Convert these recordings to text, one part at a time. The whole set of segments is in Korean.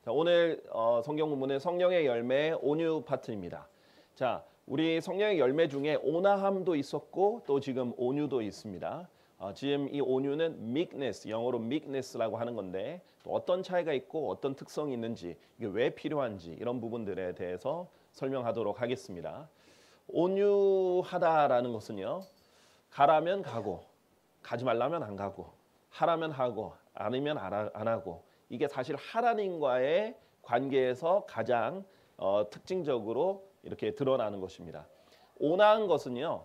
자, 오늘 성경 본문은 성령의 열매 온유 파트입니다. 자, 우리 성령의 열매 중에 온화함도 있었고 또 지금 온유도 있습니다. 지금 이 온유는 meekness, 영어로 meekness라고 하는 건데 또 어떤 차이가 있고 어떤 특성이 있는지 이게 왜 필요한지 이런 부분들에 대해서 설명하도록 하겠습니다. 온유하다라는 것은요, 가라면 가고 가지 말라면 안 가고 하라면 하고 아니면 안 하고, 이게 사실 하나님과의 관계에서 가장 특징적으로 이렇게 드러나는 것입니다. 온화한 것은요,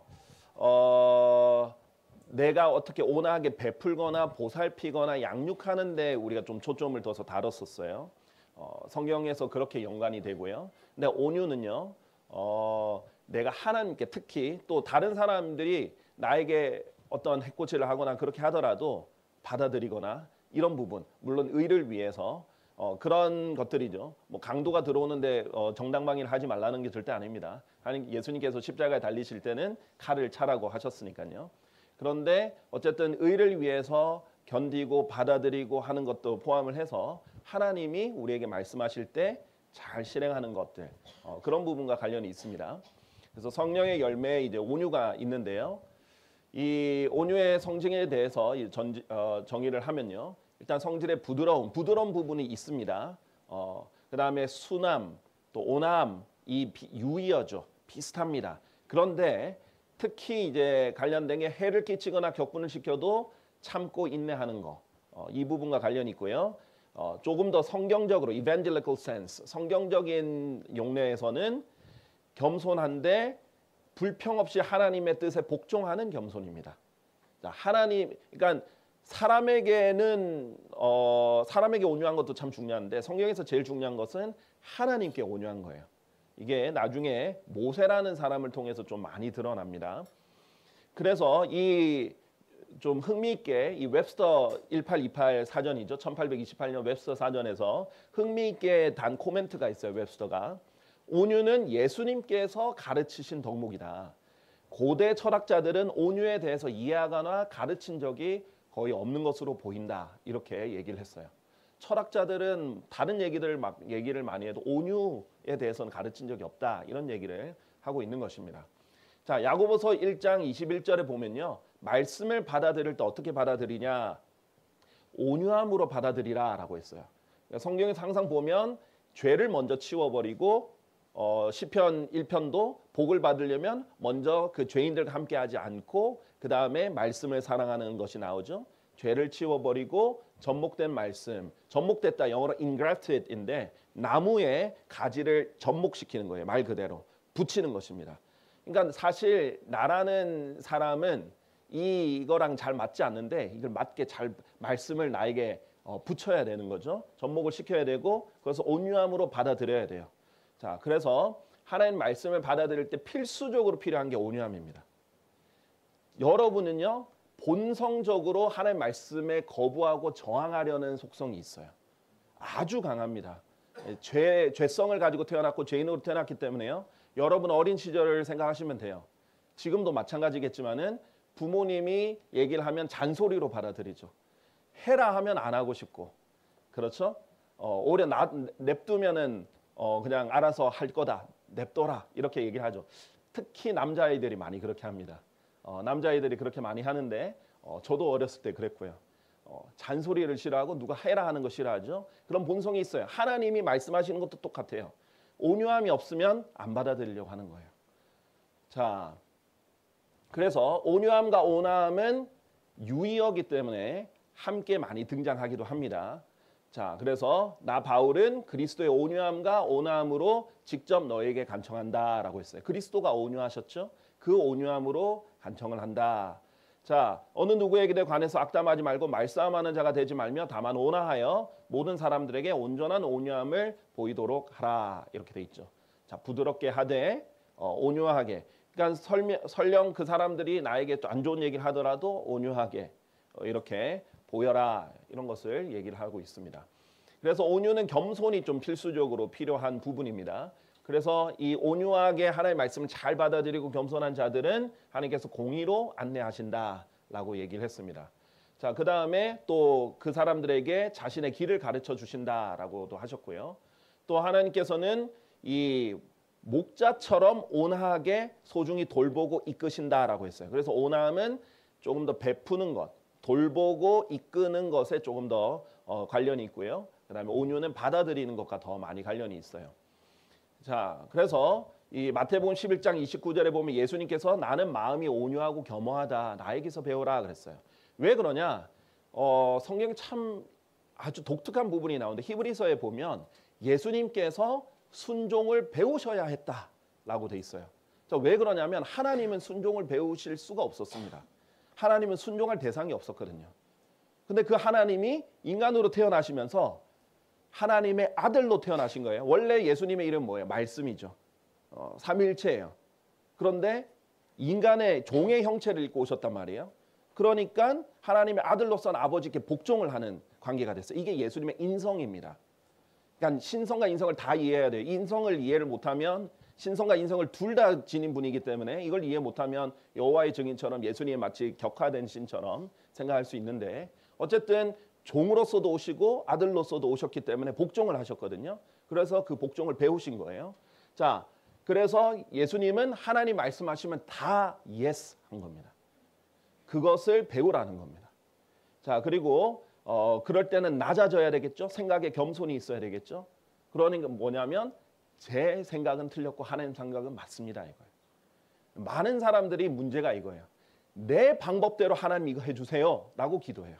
내가 어떻게 온화하게 베풀거나 보살피거나 양육하는 데 우리가 좀 초점을 둬서 다뤘었어요. 성경에서 그렇게 연관이 되고요. 근데 온유는요, 내가 하나님께, 특히 또 다른 사람들이 나에게 어떤 해코지를 하거나 그렇게 하더라도 받아들이거나 이런 부분, 물론 의를 위해서 그런 것들이죠. 뭐 강도가 들어오는데 정당방위를 하지 말라는 게 절대 아닙니다. 예수님께서 십자가에 달리실 때는 칼을 차라고 하셨으니까요. 그런데 어쨌든 의를 위해서 견디고 받아들이고 하는 것도 포함을 해서 하나님이 우리에게 말씀하실 때 잘 실행하는 것들, 그런 부분과 관련이 있습니다. 그래서 성령의 열매에 이제 온유가 있는데요. 이 온유의 성질에 대해서 정의를 하면요, 일단 성질의 부드러운 부분이 있습니다. 그 다음에 순함, 또 온함, 이 유의어죠. 비슷합니다. 그런데 특히 이제 관련된 게 해를 끼치거나 격분을 시켜도 참고 인내하는 거, 이 부분과 관련이 있고요. 조금 더 성경적으로 evangelical sense, 성경적인 용례에서는 겸손한데 불평 없이 하나님의 뜻에 복종하는 겸손입니다. 자, 그러니까 사람에게는 사람에게 온유한 것도 참 중요한데 성경에서 제일 중요한 것은 하나님께 온유한 거예요. 이게 나중에 모세라는 사람을 통해서 좀 많이 드러납니다. 그래서 이 좀 흥미있게 이 웹스터 1828 사전이죠. 1828년 웹스터 사전에서 흥미있게 단 코멘트가 있어요. 웹스터가 온유는 예수님께서 가르치신 덕목이다. 고대 철학자들은 온유에 대해서 이해하거나 가르친 적이 거의 없는 것으로 보인다. 이렇게 얘기를 했어요. 철학자들은 다른 얘기를 많이 해도 온유에 대해서는 가르친 적이 없다. 이런 얘기를 하고 있는 것입니다. 자, 야고보서 1장 21절에 보면요, 말씀을 받아들일 때 어떻게 받아들이냐, 온유함으로 받아들이라 라고 했어요. 성경에서 항상 보면 죄를 먼저 치워버리고 시편 1편도 복을 받으려면 먼저 그 죄인들과 함께하지 않고 그 다음에 말씀을 사랑하는 것이 나오죠. 죄를 치워버리고 접목된 말씀, 접목됐다 영어로 engrafted인데 나무에 가지를 접목시키는 거예요. 말 그대로 붙이는 것입니다. 그러니까 사실 나라는 사람은 이거랑 잘 맞지 않는데 이걸 맞게 잘 말씀을 나에게 붙여야 되는 거죠. 접목을 시켜야 되고 그래서 온유함으로 받아들여야 돼요. 자, 그래서 하나님 말씀을 받아들일 때 필수적으로 필요한 게 온유함입니다. 여러분은요, 본성적으로 하나님 말씀에 거부하고 저항하려는 속성이 있어요. 아주 강합니다. 죄성을 가지고 태어났고 죄인으로 태어났기 때문에요. 여러분 어린 시절을 생각하시면 돼요. 지금도 마찬가지겠지만은 부모님이 얘기를 하면 잔소리로 받아들이죠. 해라 하면 안 하고 싶고, 그렇죠? 오히려 냅두면은 그냥 알아서 할 거다, 냅둬라 이렇게 얘기를 하죠. 특히 남자아이들이 많이 그렇게 합니다. 남자아이들이 그렇게 많이 하는데 저도 어렸을 때 그랬고요. 잔소리를 싫어하고 누가 해라 하는 거 싫어하죠. 그런 본성이 있어요. 하나님이 말씀하시는 것도 똑같아요. 온유함이 없으면 안 받아들이려고 하는 거예요. 자, 그래서 온유함과 온화함은 유의어기 때문에 함께 많이 등장하기도 합니다. 자, 그래서 나 바울은 그리스도의 온유함과 온화함으로 직접 너에게 간청한다라고 했어요. 그리스도가 온유하셨죠? 그 온유함으로 간청을 한다. 자, 어느 누구에게 관해서 악담하지 말고 말싸움하는 자가 되지 말며 다만 온화하여 모든 사람들에게 온전한 온유함을 보이도록 하라. 이렇게 돼 있죠. 자, 부드럽게 하되 온유하게. 그러니까 설령 그 사람들이 나에게 또 안 좋은 얘기를 하더라도 온유하게 이렇게 보여라. 이런 것을 얘기를 하고 있습니다. 그래서 온유는 겸손이 좀 필수적으로 필요한 부분입니다. 그래서 이 온유하게 하나님의 말씀을 잘 받아들이고 겸손한 자들은 하나님께서 공의로 안내하신다라고 얘기를 했습니다. 자, 그 다음에 또 그 사람들에게 자신의 길을 가르쳐 주신다라고도 하셨고요. 또 하나님께서는 이 목자처럼 온화하게 소중히 돌보고 이끄신다라고 했어요. 그래서 온화함은 조금 더 베푸는 것, 돌보고 이끄는 것에 조금 더 관련이 있고요. 그다음에 온유는 받아들이는 것과 더 많이 관련이 있어요. 자, 그래서 이 마태복음 11장 29절에 보면 예수님께서 나는 마음이 온유하고 겸허하다. 나에게서 배우라 그랬어요. 왜 그러냐? 성경에 참 아주 독특한 부분이 나오는데 히브리서에 보면 예수님께서 순종을 배우셔야 했다라고 돼 있어요. 자, 왜 그러냐면 하나님은 순종을 배우실 수가 없었습니다. 하나님은 순종할 대상이 없었거든요. 근데 그 하나님이 인간으로 태어나시면서 하나님의 아들로 태어나신 거예요. 원래 예수님의 이름 뭐예요? 말씀이죠. 삼위일체예요. 그런데 인간의 종의 형체를 입고 오셨단 말이에요. 그러니까 하나님의 아들로서는 아버지께 복종을 하는 관계가 됐어요. 이게 예수님의 인성입니다. 그러니까 신성과 인성을 다 이해해야 돼요. 인성을 이해를 못하면 신성과 인성을 둘 다 지닌 분이기 때문에 이걸 이해 못하면 여호와의 증인처럼 예수님이 마치 격화된 신처럼 생각할 수 있는데 어쨌든 종으로서도 오시고 아들로서도 오셨기 때문에 복종을 하셨거든요. 그래서 그 복종을 배우신 거예요. 자, 그래서 예수님은 하나님 말씀하시면 다 예스 한 겁니다. 그것을 배우라는 겁니다. 자, 그리고 그럴 때는 낮아져야 되겠죠. 생각에 겸손이 있어야 되겠죠. 그러니까 뭐냐면 제 생각은 틀렸고 하나님 생각은 맞습니다 이거예요. 많은 사람들이 문제가 이거예요. 내 방법대로 하나님 이거 해주세요 라고 기도해요.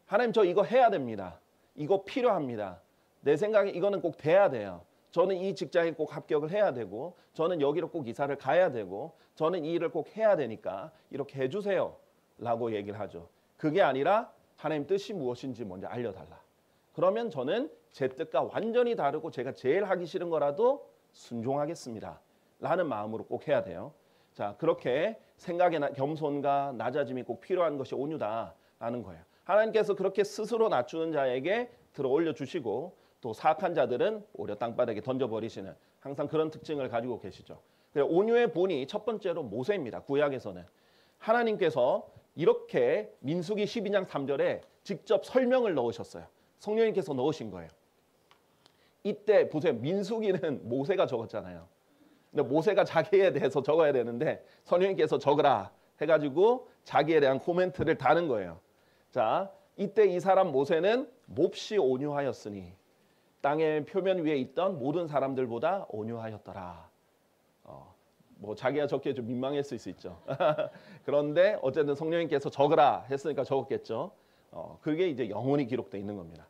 하나님 저 이거 해야 됩니다. 이거 필요합니다. 내 생각에 이거는 꼭 돼야 돼요. 저는 이 직장에 꼭 합격을 해야 되고 저는 여기로 꼭 이사를 가야 되고 저는 이 일을 꼭 해야 되니까 이렇게 해주세요 라고 얘기를 하죠. 그게 아니라 하나님 뜻이 무엇인지 먼저 알려달라. 그러면 저는 제 뜻과 완전히 다르고 제가 제일 하기 싫은 거라도 순종하겠습니다 라는 마음으로 꼭 해야 돼요. 자, 그렇게 생각의 겸손과 낮아짐이 꼭 필요한 것이 온유다라는 거예요. 하나님께서 그렇게 스스로 낮추는 자에게 들어 올려주시고 또 사악한 자들은 오히려 땅바닥에 던져버리시는 항상 그런 특징을 가지고 계시죠. 온유의 본이 첫 번째로 모세입니다. 구약에서는 하나님께서 이렇게 민수기 12장 3절에 직접 설명을 넣으셨어요. 성령님께서 넣으신 거예요. 이때 보세요. 민수기는 모세가 적었잖아요. 근데 모세가 자기에 대해서 적어야 되는데 성령님께서 적으라 해가지고 자기에 대한 코멘트를 다는 거예요. 자, 이때 이 사람 모세는 몹시 온유하였으니 땅의 표면 위에 있던 모든 사람들보다 온유하였더라. 뭐 자기가 적기에 좀 민망했을 수 있죠. 그런데 어쨌든 성령님께서 적으라 했으니까 적었겠죠. 그게 이제 영원히 기록되어 있는 겁니다.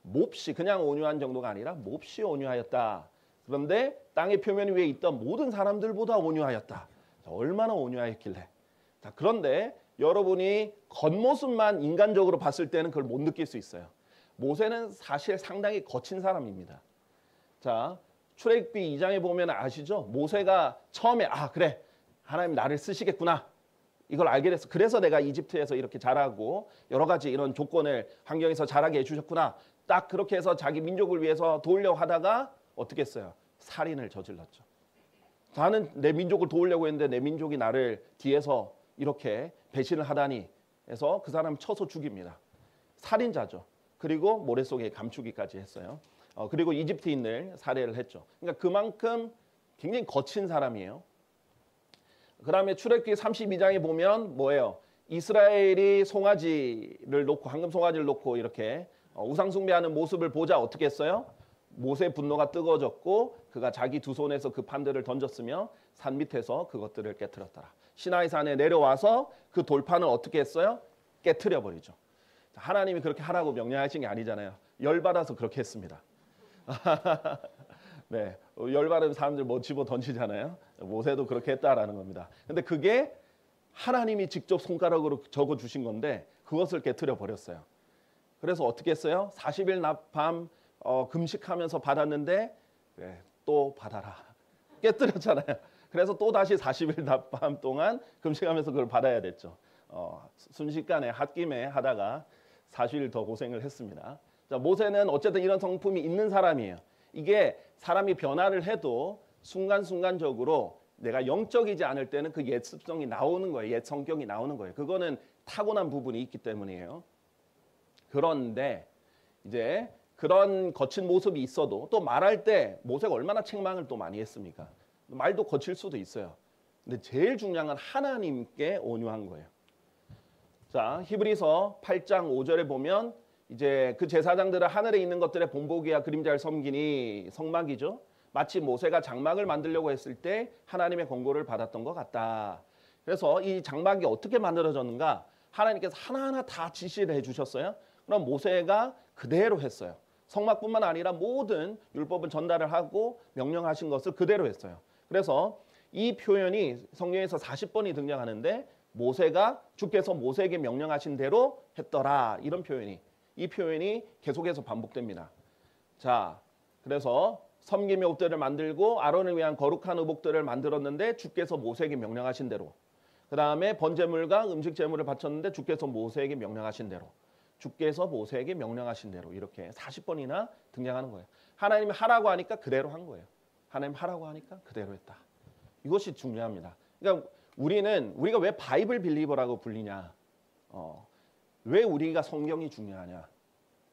몹시 그냥 온유한 정도가 아니라 몹시 온유하였다. 그런데 땅의 표면 위에 있던 모든 사람들보다 온유하였다. 얼마나 온유하였길래. 자, 그런데 여러분이 겉모습만 인간적으로 봤을 때는 그걸 못 느낄 수 있어요. 모세는 사실 상당히 거친 사람입니다. 자, 출애굽기 2장에 보면 아시죠? 모세가 처음에 그래 하나님 나를 쓰시겠구나 이걸 알게 됐어. 그래서 내가 이집트에서 이렇게 자라고 여러 가지 이런 조건을 환경에서 자라게 해주셨구나. 딱 그렇게 해서 자기 민족을 위해서 도우려고 하다가 어떻게 했어요? 살인을 저질렀죠. 나는 내 민족을 도우려고 했는데 내 민족이 나를 뒤에서 이렇게 배신을 하다니 해서 그 사람 쳐서 죽입니다. 살인자죠. 그리고 모래 속에 감추기까지 했어요. 그리고 이집트인을 살해를 했죠. 그러니까 그만큼 굉장히 거친 사람이에요. 그 다음에 출애굽기 32장에 보면 뭐예요? 이스라엘이 송아지를 놓고 황금 송아지를 놓고 이렇게 우상 숭배하는 모습을 보자 어떻게 했어요? 모세의 분노가 뜨거워졌고 그가 자기 두 손에서 그 판들을 던졌으며 산 밑에서 그것들을 깨트렸더라. 시나이 산에 내려와서 그 돌판을 어떻게 했어요? 깨트려 버리죠. 하나님이 그렇게 하라고 명령하신 게 아니잖아요. 열받아서 그렇게 했습니다. 네, 열받은 사람들 뭐 집어 던지잖아요. 모세도 그렇게 했다라는 겁니다. 근데 그게 하나님이 직접 손가락으로 적어 주신 건데 그것을 깨트려 버렸어요. 그래서 어떻게 했어요? 40일 낮밤 금식하면서 받았는데 그래, 또 받아라. 깨뜨렸잖아요. 그래서 또 다시 40일 낮밤 동안 금식하면서 그걸 받아야 됐죠. 순식간에 홧김에 하다가 40일 더 고생을 했습니다. 자, 모세는 어쨌든 이런 성품이 있는 사람이에요. 이게 사람이 변화를 해도 순간순간적으로 내가 영적이지 않을 때는 그 옛 습성이 나오는 거예요. 옛 성격이 나오는 거예요. 그거는 타고난 부분이 있기 때문이에요. 그런데 이제 그런 거친 모습이 있어도 또 말할 때 모세가 얼마나 책망을 또 많이 했습니까? 말도 거칠 수도 있어요. 근데 제일 중요한 건 하나님께 온유한 거예요. 자, 히브리서 8장 5절에 보면 이제 그 제사장들은 하늘에 있는 것들의 본보기와 그림자를 섬기니 성막이죠. 마치 모세가 장막을 만들려고 했을 때 하나님의 권고를 받았던 것 같다. 그래서 이 장막이 어떻게 만들어졌는가? 하나님께서 하나하나 다 지시를 해주셨어요. 그럼 모세가 그대로 했어요. 성막뿐만 아니라 모든 율법은 전달을 하고 명령하신 것을 그대로 했어요. 그래서 이 표현이 성경에서 40번이 등장하는데 모세가 주께서 모세에게 명령하신 대로 했더라. 이런 표현이 이 표현이 계속해서 반복됩니다. 자, 그래서 섬김의 옷들을 만들고 아론을 위한 거룩한 의복들을 만들었는데 주께서 모세에게 명령하신 대로. 그 다음에 번제물과 음식 제물을 바쳤는데 주께서 모세에게 명령하신 대로. 주께서 모세에게 명령하신 대로 이렇게 40번이나 등장하는 거예요. 하나님이 하라고 하니까 그대로 한 거예요. 하나님 하라고 하니까 그대로 했다. 이것이 중요합니다. 그러니까 우리가 왜 바이블 빌리버라고 불리냐? 왜 우리가 성경이 중요하냐?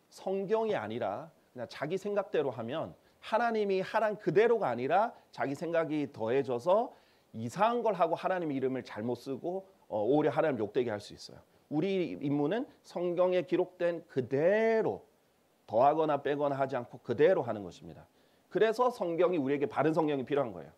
성경이 아니라 그냥 자기 생각대로 하면 하나님이 하란 그대로가 아니라 자기 생각이 더해져서 이상한 걸 하고 하나님 이름을 잘못 쓰고 오히려 하나님 욕되게 할 수 있어요. 우리 임무는 성경에 기록된 그대로 더하거나 빼거나 하지 않고 그대로 하는 것입니다. 그래서 성경이 우리에게 바른 성경이 필요한 거예요.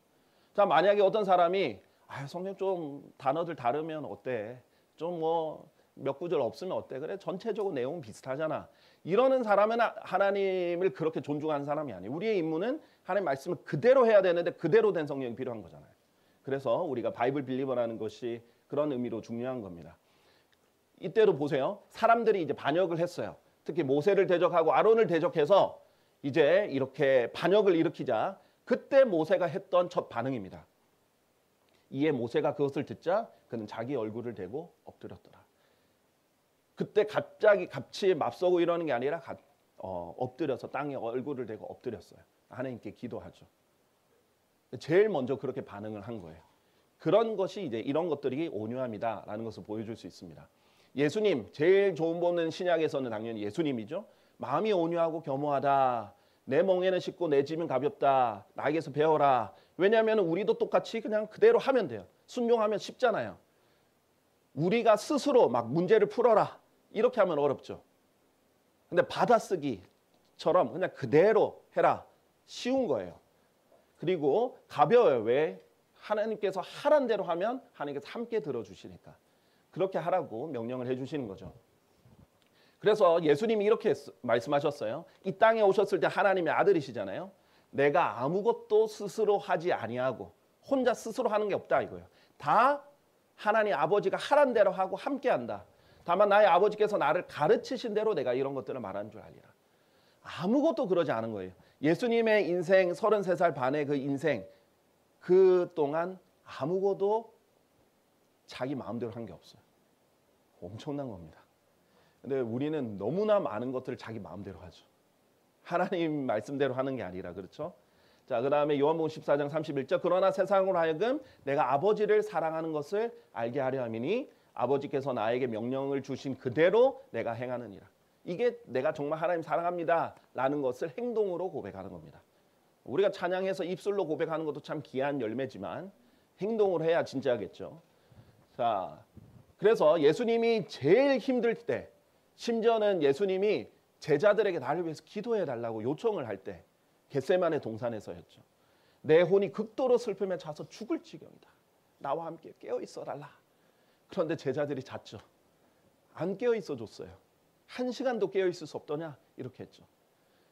자, 만약에 어떤 사람이 성경 좀 단어들 다르면 어때? 좀 뭐 몇 구절 없으면 어때? 그래 전체적으로 내용은 비슷하잖아. 이러는 사람은 하나님을 그렇게 존중하는 사람이 아니에요. 우리의 임무는 하나님 말씀을 그대로 해야 되는데 그대로 된 성경이 필요한 거잖아요. 그래서 우리가 바이블 빌리버라는 것이 그런 의미로 중요한 겁니다. 이때도 보세요. 사람들이 이제 반역을 했어요. 특히 모세를 대적하고 아론을 대적해서 이제 이렇게 반역을 일으키자 그때 모세가 했던 첫 반응입니다. 이에 모세가 그것을 듣자 그는 자기 얼굴을 대고 엎드렸더라. 그때 갑자기 같이 맞서고 이러는 게 아니라 엎드려서 땅에 얼굴을 대고 엎드렸어요. 하나님께 기도하죠. 제일 먼저 그렇게 반응을 한 거예요. 그런 것이 이제 이런 것들이 온유함이다라는 것을 보여줄 수 있습니다. 예수님, 제일 좋은 보는 신약에서는 당연히 예수님이죠. 마음이 온유하고 겸허하다. 내 멍에는 쉽고 내 짐은 가볍다. 나에게서 배워라. 왜냐하면 우리도 똑같이 그냥 그대로 하면 돼요. 순종하면 쉽잖아요. 우리가 스스로 막 문제를 풀어라. 이렇게 하면 어렵죠. 근데 받아쓰기처럼 그냥 그대로 해라. 쉬운 거예요. 그리고 가벼워요. 왜? 하나님께서 하란 대로 하면 하나님께서 함께 들어주시니까. 그렇게 하라고 명령을 해주시는 거죠. 그래서 예수님이 이렇게 말씀하셨어요. 이 땅에 오셨을 때 하나님의 아들이시잖아요. 내가 아무것도 스스로 하지 아니하고 혼자 스스로 하는 게 없다 이거예요. 다 하나님 아버지가 하란 대로 하고 함께 한다. 다만 나의 아버지께서 나를 가르치신 대로 내가 이런 것들을 말하는 줄 알리라. 아무것도 그러지 않은 거예요. 예수님의 인생 33살 반의 그 인생 그 동안 아무것도 자기 마음대로 한 게 없어요. 엄청난 겁니다. 근데 우리는 너무나 많은 것들을 자기 마음대로 하죠. 하나님 말씀대로 하는 게 아니라 그렇죠? 자, 그다음에 요한복음 14장 31절 그러나 세상으로 하여금 내가 아버지를 사랑하는 것을 알게 하려 함이니 아버지께서 나에게 명령을 주신 그대로 내가 행하느니라. 이게 내가 정말 하나님 사랑합니다 라는 것을 행동으로 고백하는 겁니다. 우리가 찬양해서 입술로 고백하는 것도 참 귀한 열매지만 행동으로 해야 진짜겠죠. 자, 그래서 예수님이 제일 힘들 때 심지어는 예수님이 제자들에게 나를 위해서 기도해 달라고 요청을 할 때 겟세마네 동산에서였죠. 내 혼이 극도로 슬픔에 차서 죽을 지경이다. 나와 함께 깨어 있어 달라. 그런데 제자들이 잤죠. 안 깨어 있어 줬어요. 1시간도 깨어 있을 수 없더냐 이렇게 했죠.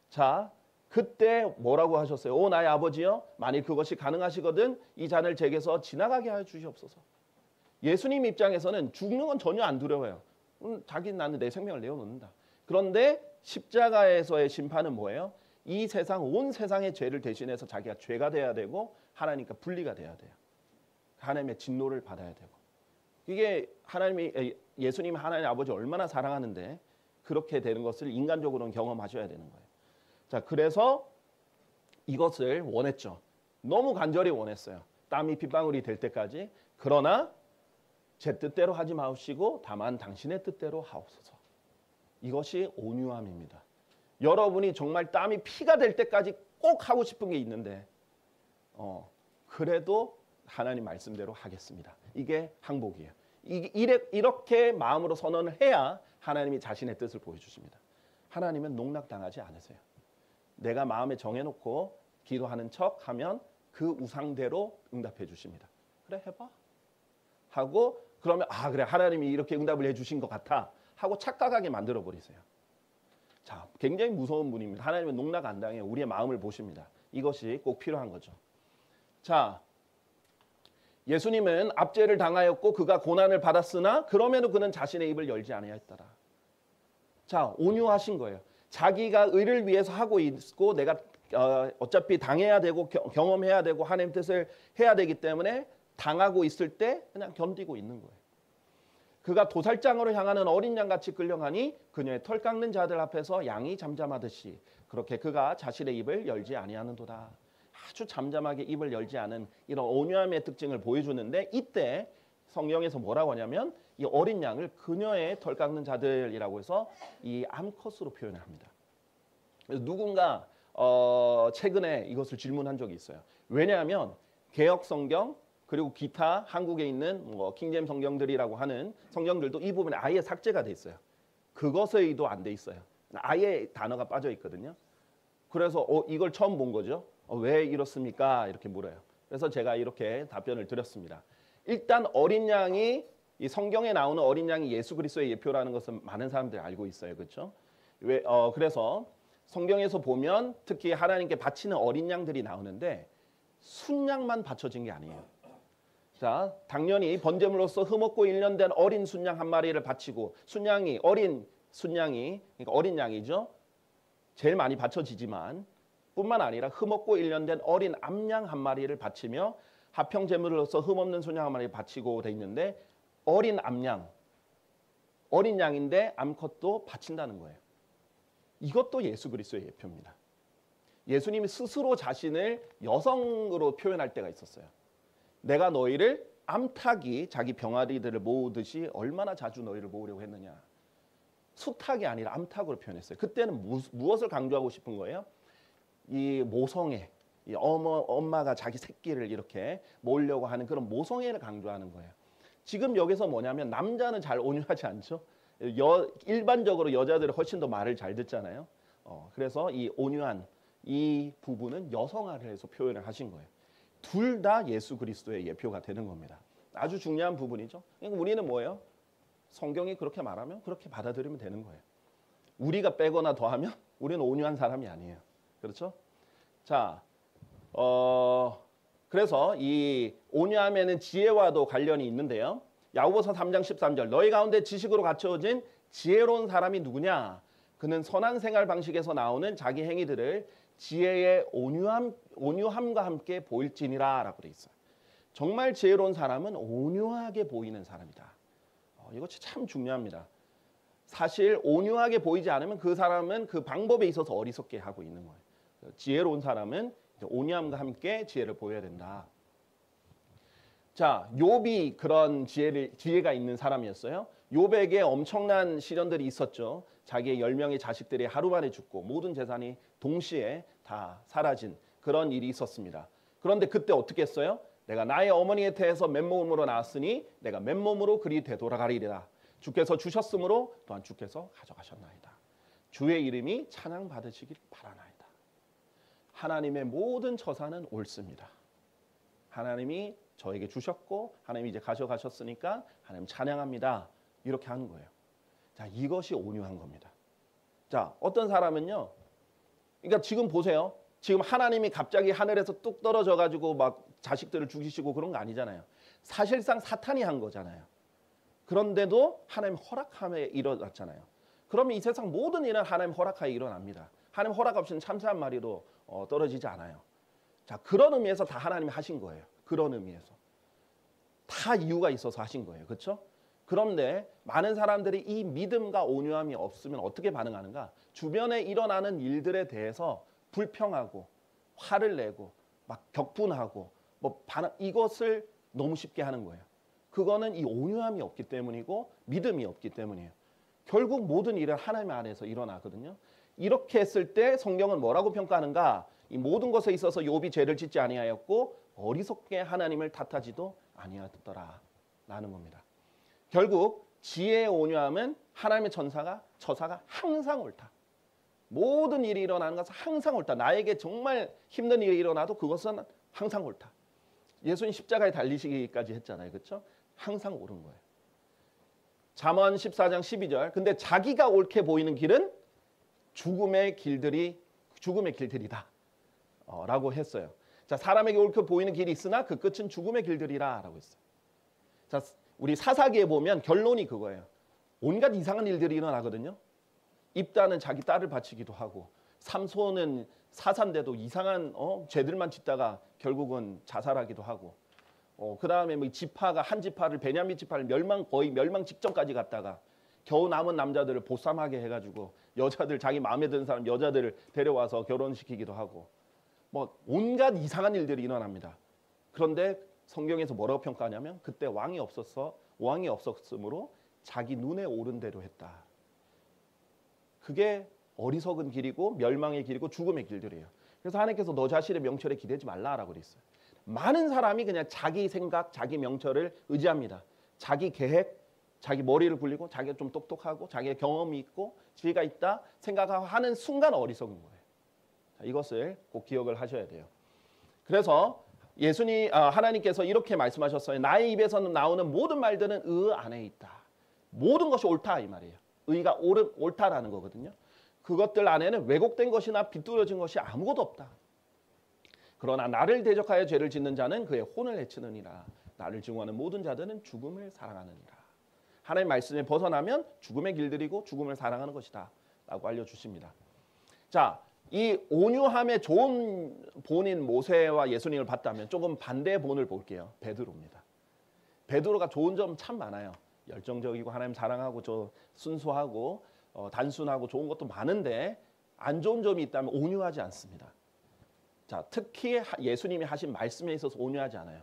자, 그때 뭐라고 하셨어요? 오 나의 아버지여 만일 그것이 가능하시거든 이 잔을 제게서 지나가게 하여 주시옵소서. 예수님 입장에서는 죽는 건 전혀 안 두려워요. 자기는 나는 내 생명을 내어놓는다. 그런데 십자가에서의 심판은 뭐예요? 이 세상 온 세상의 죄를 대신해서 자기가 죄가 돼야 되고 하나님과 분리가 돼야 돼요. 하나님의 진노를 받아야 되고. 이게 예수님이 하나님 아버지 얼마나 사랑하는데 그렇게 되는 것을 인간적으로는 경험하셔야 되는 거예요. 자, 그래서 이것을 원했죠. 너무 간절히 원했어요. 땀이 핏방울이 될 때까지. 그러나 제 뜻대로 하지 마시고 다만 당신의 뜻대로 하옵소서. 이것이 온유함입니다. 여러분이 정말 땀이 피가 될 때까지 꼭 하고 싶은 게 있는데 그래도 하나님 말씀대로 하겠습니다. 이게 항복이에요. 이렇게 마음으로 선언을 해야 하나님이 자신의 뜻을 보여주십니다. 하나님은 농락당하지 않으세요. 내가 마음에 정해놓고 기도하는 척하면 그 우상대로 응답해 주십니다. 그래 해봐 하고 그러면 그래 하나님이 이렇게 응답을 해주신 것 같아 하고 착각하게 만들어 버리세요. 자, 굉장히 무서운 분입니다. 하나님은 농락 안 당해요. 우리의 마음을 보십니다. 이것이 꼭 필요한 거죠. 자, 예수님은 압제를 당하였고 그가 고난을 받았으나 그럼에도 그는 자신의 입을 열지 아니하였더라. 자, 온유하신 거예요. 자기가 의를 위해서 하고 있고 내가 어차피 당해야 되고 경험해야 되고 하나님 뜻을 해야 되기 때문에 당하고 있을 때 그냥 견디고 있는 거예요. 그가 도살장으로 향하는 어린 양같이 끌려가니 그녀의 털 깎는 자들 앞에서 양이 잠잠하듯이 그렇게 그가 자신의 입을 열지 아니하는도다. 아주 잠잠하게 입을 열지 않은 이런 온유함의 특징을 보여주는데 이때 성경에서 뭐라고 하냐면 이 어린 양을 그녀의 털 깎는 자들이라고 해서 이 암컷으로 표현을 합니다. 그래서 누군가 최근에 이것을 질문한 적이 있어요. 왜냐하면 개역 성경 그리고 기타 한국에 있는 킹제임 성경들이라고 하는 성경들도 이 부분에 아예 삭제가 돼 있어요. 그것의도 안 돼 있어요. 아예 단어가 빠져 있거든요. 그래서 이걸 처음 본 거죠. 왜 이렇습니까? 이렇게 물어요. 그래서 제가 이렇게 답변을 드렸습니다. 일단 어린 양이 이 성경에 나오는 어린 양이 예수 그리스도의 예표라는 것은 많은 사람들이 알고 있어요. 그렇죠? 그래서 성경에서 보면 특히 하나님께 바치는 어린 양들이 나오는데 순양만 바쳐진 게 아니에요. 자, 당연히 번제물로서 흠없고 1년 된 어린 순양 한 마리를 바치고 어린 순양이 그러니까 어린 양이죠. 제일 많이 바쳐지지만 뿐만 아니라 흠없고 1년 된 어린 암양 한 마리를 바치며 화평제물로서 흠없는 순양 한 마리를 바치고 돼 있는데 어린 암양, 어린 양인데 암컷도 바친다는 거예요. 이것도 예수 그리스도의 예표입니다. 예수님이 스스로 자신을 여성으로 표현할 때가 있었어요. 내가 너희를 암탉이 자기 병아리들을 모으듯이 얼마나 자주 너희를 모으려고 했느냐. 수탉이 아니라 암탉으로 표현했어요. 그때는 무엇을 강조하고 싶은 거예요? 이 모성애, 이 엄마가 자기 새끼를 이렇게 모으려고 하는 그런 모성애를 강조하는 거예요. 지금 여기서 뭐냐면 남자는 잘 온유하지 않죠. 일반적으로 여자들은 훨씬 더 말을 잘 듣잖아요. 그래서 이 온유한 이 부분은 여성화를 해서 표현을 하신 거예요. 둘 다 예수 그리스도의 예표가 되는 겁니다. 아주 중요한 부분이죠. 그러니까 우리는 뭐예요? 성경이 그렇게 말하면 그렇게 받아들이면 되는 거예요. 우리가 빼거나 더하면 우리는 온유한 사람이 아니에요. 그렇죠? 자, 그래서 이 온유함에는 지혜와도 관련이 있는데요. 야고보서 3장 13절 너희 가운데 지식으로 갖춰진 지혜로운 사람이 누구냐? 그는 선한 생활 방식에서 나오는 자기 행위들을 지혜의 온유함과 함께 보일지니라 라고 돼 있어요. 정말 지혜로운 사람은 온유하게 보이는 사람이다. 이것이 참 중요합니다. 사실 온유하게 보이지 않으면 그 사람은 그 방법에 있어서 어리석게 하고 있는 거예요. 지혜로운 사람은 온유함과 함께 지혜를 보여야 된다. 자, 욥이 그런 지혜가 있는 사람이었어요. 욥에게 엄청난 시련들이 있었죠. 자기의 10명의 자식들이 하루 만에 죽고 모든 재산이 동시에 다 사라진 그런 일이 있었습니다. 그런데 그때 어떻게 했어요? 내가 나의 어머니의 태에서 맨몸으로 나왔으니 내가 맨몸으로 그리 되돌아가리라. 주께서 주셨으므로 또한 주께서 가져가셨나이다. 주의 이름이 찬양받으시길 바라나이다. 하나님의 모든 처사는 옳습니다. 하나님이 저에게 주셨고 하나님이 이제 가져가셨으니까 하나님 찬양합니다. 이렇게 하는 거예요. 자, 이것이 온유한 겁니다. 자, 어떤 사람은요. 그러니까 지금 보세요. 지금 하나님이 갑자기 하늘에서 뚝 떨어져 가지고 막 자식들을 죽이시고 그런 거 아니잖아요. 사실상 사탄이 한 거잖아요. 그런데도 하나님 허락함에 일어났잖아요. 그러면 이 세상 모든 일은 하나님 허락하에 일어납니다. 하나님 허락 없이는 참새 한 마리도 떨어지지 않아요. 자, 그런 의미에서 다 하나님이 하신 거예요. 그런 의미에서. 다 이유가 있어서 하신 거예요. 그렇죠? 그런데 많은 사람들이 이 믿음과 온유함이 없으면 어떻게 반응하는가? 주변에 일어나는 일들에 대해서 불평하고 화를 내고 막 격분하고 이것을 너무 쉽게 하는 거예요. 그거는 이 온유함이 없기 때문이고 믿음이 없기 때문이에요. 결국 모든 일은 하나님 안에서 일어나거든요. 이렇게 했을 때 성경은 뭐라고 평가하는가? 이 모든 것에 있어서 욥이 죄를 짓지 아니하였고 어리석게 하나님을 탓하지도 아니하였더라 라는 겁니다. 결국 지혜의 온유함은 하나님의 처사가 항상 옳다. 모든 일이 일어나는 것은 항상 옳다. 나에게 정말 힘든 일이 일어나도 그것은 항상 옳다. 예수님 십자가에 달리시기까지 했잖아요. 그렇죠? 항상 옳은 거예요. 잠언 14장 12절. 근데 자기가 옳게 보이는 길은 죽음의 길들이다. 라고 했어요. 자, 사람에게 옳게 보이는 길이 있으나 그 끝은 죽음의 길들이라 라고 했어요. 자, 우리 사사기에 보면 결론이 그거예요. 온갖 이상한 일들이 일어나거든요. 입다는 자기 딸을 바치기도 하고, 삼손은 사사인데도 이상한 죄들만 짓다가 결국은 자살하기도 하고, 그 다음에 뭐 지파가 한 지파를 베냐민 지파를 거의 멸망 직전까지 갔다가 겨우 남은 남자들을 보쌈하게 해가지고 여자들 자기 마음에 드는 사람 여자들을 데려와서 결혼시키기도 하고, 뭐 온갖 이상한 일들이 일어납니다. 그런데 성경에서 뭐라고 평가하냐면 그때 왕이 없었으므로 자기 눈에 오른 대로 했다. 그게 어리석은 길이고 멸망의 길이고 죽음의 길들이에요. 그래서 하나님께서 너 자신의 명철에 기대지 말라라고 그랬어요. 많은 사람이 그냥 자기 생각, 자기 명철을 의지합니다. 자기 계획, 자기 머리를 굴리고 자기가 좀 똑똑하고 자기의 경험이 있고 지혜가 있다 생각하는 순간 어리석은 거예요. 자, 이것을 꼭 기억을 하셔야 돼요. 그래서 하나님께서 이렇게 말씀하셨어요. 나의 입에서는 나오는 모든 말들은 의 안에 있다. 모든 것이 옳다 이 말이에요. 의가 옳다라는 거거든요. 그것들 안에는 왜곡된 것이나 비뚤어진 것이 아무것도 없다. 그러나 나를 대적하여 죄를 짓는 자는 그의 혼을 해치느니라. 나를 증오하는 모든 자들은 죽음을 사랑하느니라. 하나님의 말씀에 벗어나면 죽음의 길들이고 죽음을 사랑하는 것이다 라고 알려주십니다. 자, 이 온유함의 좋은 본인 모세와 예수님을 봤다면 조금 반대의 본을 볼게요. 베드로입니다. 베드로가 좋은 점 참 많아요. 열정적이고 하나님 사랑하고 순수하고 단순하고 좋은 것도 많은데 안 좋은 점이 있다면 온유하지 않습니다. 자, 특히 예수님이 하신 말씀에 있어서 온유하지 않아요.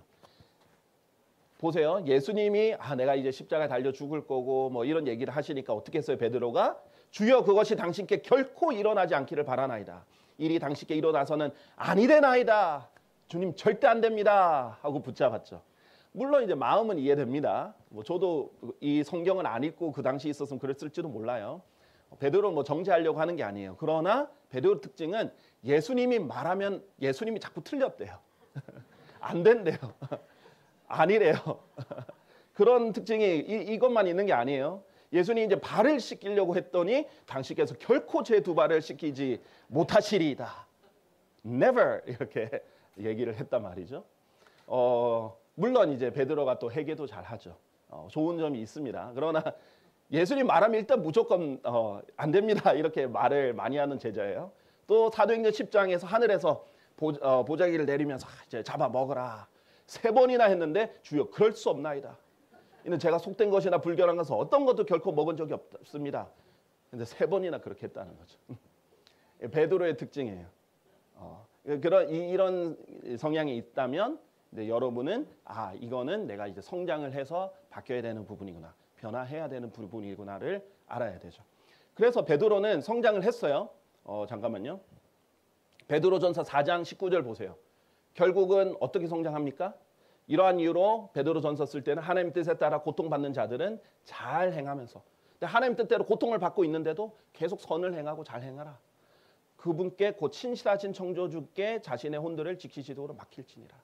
보세요. 예수님이 내가 이제 십자가에 달려 죽을 거고 뭐 이런 얘기를 하시니까 어떻게 했어요? 베드로가 주여 그것이 당신께 결코 일어나지 않기를 바라나이다. 일이 당신께 일어나서는 아니 되나이다. 주님 절대 안 됩니다. 하고 붙잡았죠. 물론 이제 마음은 이해됩니다. 뭐 저도 이 성경을 안 읽고 그 당시 있었으면 그랬을지도 몰라요. 베드로 뭐 정죄하려고 하는 게 아니에요. 그러나 베드로 특징은 예수님이 말하면 예수님이 자꾸 틀렸대요. 안 된대요. 아니래요. 그런 특징이 이것만 있는 게 아니에요. 예수님이 이제 발을 씻기려고 했더니 당신께서 결코 제 두 발을 씻기지 못하시리이다. Never 이렇게 얘기를 했단 말이죠. 물론 이제 베드로가 또 회개도 잘하죠. 좋은 점이 있습니다. 그러나 예수님 말하면 일단 무조건 안 됩니다. 이렇게 말을 많이 하는 제자예요. 또 사도행전 10장에서 하늘에서 보자기를 내리면서 이제 잡아 먹어라. 3번이나 했는데 주여 그럴 수 없나이다. 이는 제가 속된 것이나 불결한 것은 어떤 것도 결코 먹은 적이 없습니다. 근데 3번이나 그렇게 했다는 거죠. 베드로의 특징이에요. 이런 성향이 있다면 여러분은 이거는 내가 이제 성장을 해서 바뀌어야 되는 부분이구나. 변화해야 되는 부분이구나를 알아야 되죠. 그래서 베드로는 성장을 했어요. 잠깐만요. 베드로전서 4장 19절 보세요. 결국은 어떻게 성장합니까? 이러한 이유로 베드로전서 쓸 때는 하나님 뜻에 따라 고통받는 자들은 잘 행하면서, 근데 하나님 뜻대로 고통을 받고 있는데도 계속 선을 행하고 잘 행하라. 그분께 곧 친실하신 창조주께 자신의 혼들을 지키시도록 맡길지니라.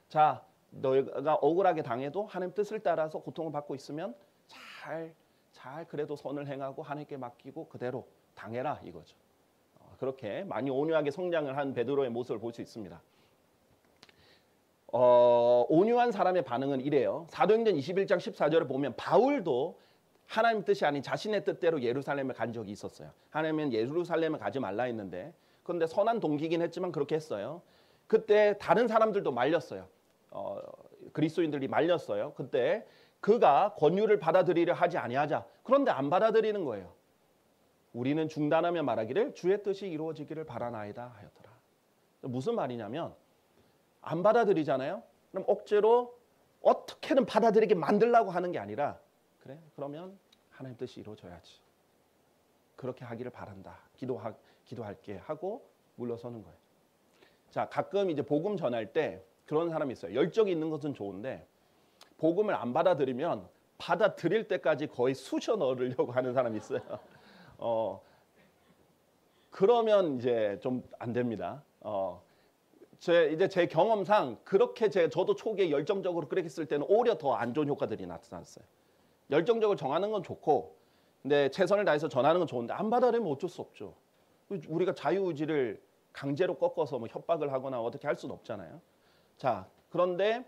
자, 너희가 억울하게 당해도 하나님 뜻을 따라서 고통을 받고 있으면 잘 그래도 선을 행하고 하나님께 맡기고 그대로 당해라 이거죠. 그렇게 많이 온유하게 성장을 한 베드로의 모습을 볼 수 있습니다. 온유한 사람의 반응은 이래요. 사도행전 21장 14절을 보면 바울도 하나님 뜻이 아닌 자신의 뜻대로 예루살렘에 간 적이 있었어요. 하나님은 예루살렘에 가지 말라 했는데, 그런데 선한 동기긴 했지만 그렇게 했어요. 그때 다른 사람들도 말렸어요. 그리스도인들이 말렸어요. 그때 그가 권유를 받아들이려 하지 아니하자. 그런데 안 받아들이는 거예요. 우리는 중단하며 말하기를 주의 뜻이 이루어지기를 바라나이다 하였더라. 무슨 말이냐면 안 받아들이잖아요. 그럼 억지로 어떻게든 받아들이게 만들려고 하는 게 아니라 그래 그러면 하나님 뜻이 이루어져야지. 그렇게 하기를 바란다. 기도할게 하고 물러서는 거예요. 자, 가끔 이제 복음 전할 때 그런 사람이 있어요. 열정이 있는 것은 좋은데 복음을 안 받아들이면 받아들일 때까지 거의 쑤셔 넣으려고 하는 사람이 있어요. 그러면 이제 좀 안 됩니다. 제 경험상 그렇게 저도 초기에 열정적으로 그렇게 했을 때는 오히려 더 안 좋은 효과들이 나타났어요. 열정적으로 정하는 건 좋고, 근데 최선을 다해서 전하는 건 좋은데 안 받아들이면 어쩔 수 없죠. 우리가 자유의지를 강제로 꺾어서 뭐 협박을 하거나 어떻게 할 수는 없잖아요. 자, 그런데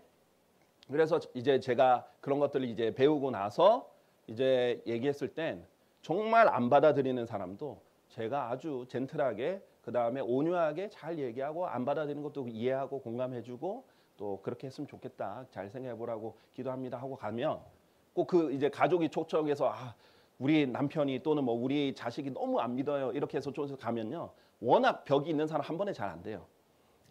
그래서 이제 제가 그런 것들을 이제 배우고 나서 이제 얘기했을 땐 정말 안 받아들이는 사람도 제가 아주 젠틀하게 그 다음에 온유하게 잘 얘기하고 안 받아들이는 것도 이해하고 공감해주고 또 그렇게 했으면 좋겠다. 잘 생각해보라고 기도합니다 하고 가면 꼭 그 이제 가족이 초청해서 우리 남편이 또는 뭐 우리 자식이 너무 안 믿어요. 이렇게 해서 가면요. 워낙 벽이 있는 사람 한 번에 잘 안 돼요.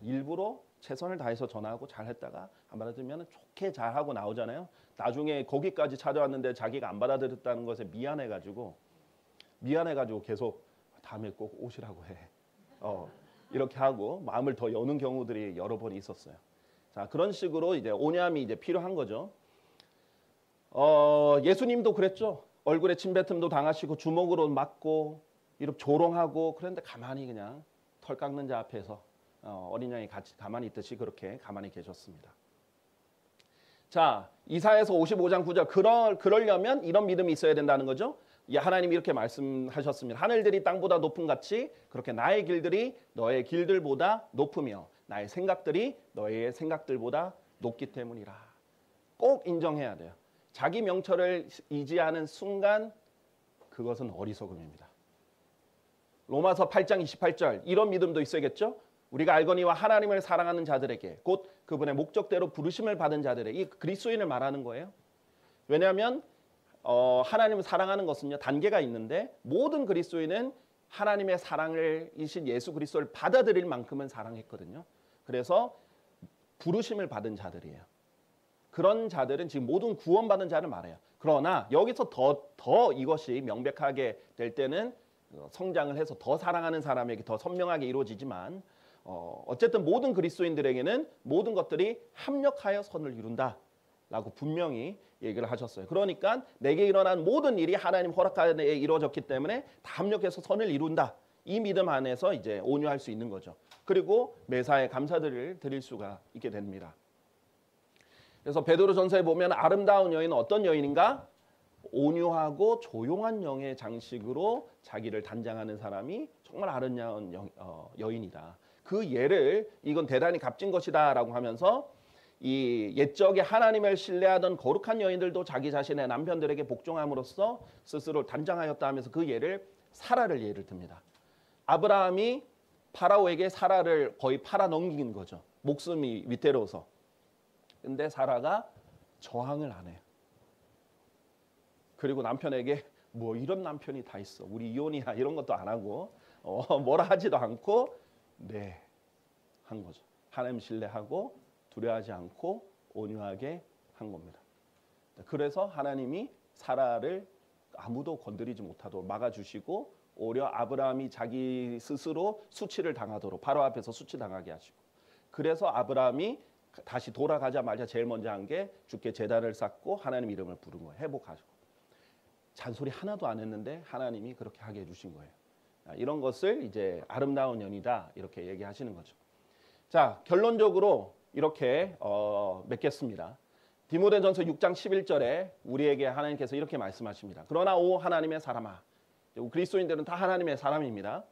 일부러 최선을 다해서 전하고 잘 했다가 안 받아들이면 좋게 잘 하고 나오잖아요. 나중에 거기까지 찾아왔는데 자기가 안 받아들였다는 것에 미안해가지고 계속 다음에 꼭 오시라고 해. 이렇게 하고 마음을 더 여는 경우들이 여러 번 있었어요. 자, 그런 식으로 이제 온유함이 이제 필요한 거죠. 예수님도 그랬죠. 얼굴에 침뱉음도 당하시고 주먹으로 맞고 이렇게 조롱하고 그런데 가만히 그냥 털 깎는 자 앞에서 어린 양이 같이 가만히 있듯이 그렇게 가만히 계셨습니다. 자, 이사야서 55장 9절 그러려면 이런 믿음이 있어야 된다는 거죠. 하나님이 이렇게 말씀하셨습니다. 하늘들이 땅보다 높은 같이 그렇게 나의 길들이 너의 길들보다 높으며 나의 생각들이 너의 생각들보다 높기 때문이라. 꼭 인정해야 돼요. 자기 명철을 의지하는 순간 그것은 어리석음입니다. 로마서 8장 28절 이런 믿음도 있어야겠죠. 우리가 알거니와 하나님을 사랑하는 자들에게 곧 그분의 목적대로 부르심을 받은 자들에게 이 그리스도인을 말하는 거예요. 왜냐하면 하나님을 사랑하는 것은요 단계가 있는데 모든 그리스도인은 하나님의 사랑을 이신 예수 그리스도를 받아들일 만큼은 사랑했거든요. 그래서 부르심을 받은 자들이에요. 그런 자들은 지금 모든 구원받은 자를 말해요. 그러나 여기서 더 이것이 명백하게 될 때는 성장을 해서 더 사랑하는 사람에게 더 선명하게 이루어지지만 어쨌든 모든 그리스도인들에게는 모든 것들이 합력하여 선을 이룬다. 라고 분명히 얘기를 하셨어요. 그러니까 내게 일어난 모든 일이 하나님 허락하에 이루어졌기 때문에 다 합력해서 선을 이룬다. 이 믿음 안에서 이제 온유할 수 있는 거죠. 그리고 매사에 감사들을 드릴 수가 있게 됩니다. 그래서 베드로전서에 보면 아름다운 여인은 어떤 여인인가? 온유하고 조용한 영의 장식으로 자기를 단장하는 사람이 정말 아름다운 여인이다. 그 예를 이건 대단히 값진 것이다 라고 하면서 이 옛적에 하나님을 신뢰하던 거룩한 여인들도 자기 자신의 남편들에게 복종함으로써 스스로 단장하였다 하면서 그 예를 사라를 예를 듭니다. 아브라함이 파라오에게 사라를 거의 팔아 넘긴 거죠. 목숨이 위태로워서. 근데 사라가 저항을 안 해요. 그리고 남편에게 뭐 이런 남편이 다 있어. 우리 이혼이야 이런 것도 안 하고 뭐라 하지도 않고 네 한 거죠. 하나님 신뢰하고 두려워하지 않고 온유하게 한 겁니다. 그래서 하나님이 사라를 아무도 건드리지 못하도록 막아주시고 오히려 아브라함이 자기 스스로 수치를 당하도록 바로 앞에서 수치당하게 하시고 그래서 아브라함이 다시 돌아가자마자 제일 먼저 한 게 주께 제단을 쌓고 하나님 이름을 부른 거예요. 회복하시고 잔소리 하나도 안 했는데 하나님이 그렇게 하게 해주신 거예요. 이런 것을 이제 아름다운 연이다 이렇게 얘기하시는 거죠. 자, 결론적으로 이렇게 맺겠습니다. 디모데전서 6장 11절에 우리에게 하나님께서 이렇게 말씀하십니다. 그러나 오 하나님의 사람아, 그리스도인들은 다 하나님의 사람입니다.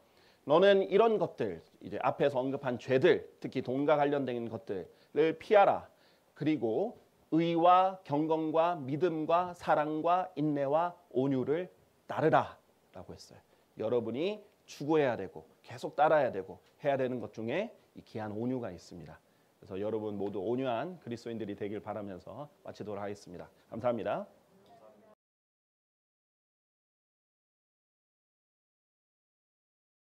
너는 이런 것들, 이제 앞에서 언급한 죄들, 특히 돈과 관련된 것들을 피하라. 그리고 의와 경건과 믿음과 사랑과 인내와 온유를 따르라 라고 했어요. 여러분이 추구해야 되고 계속 따라야 되고 해야 되는 것 중에 이 귀한 온유가 있습니다. 그래서 여러분 모두 온유한 그리스도인들이 되길 바라면서 마치도록 하겠습니다. 감사합니다.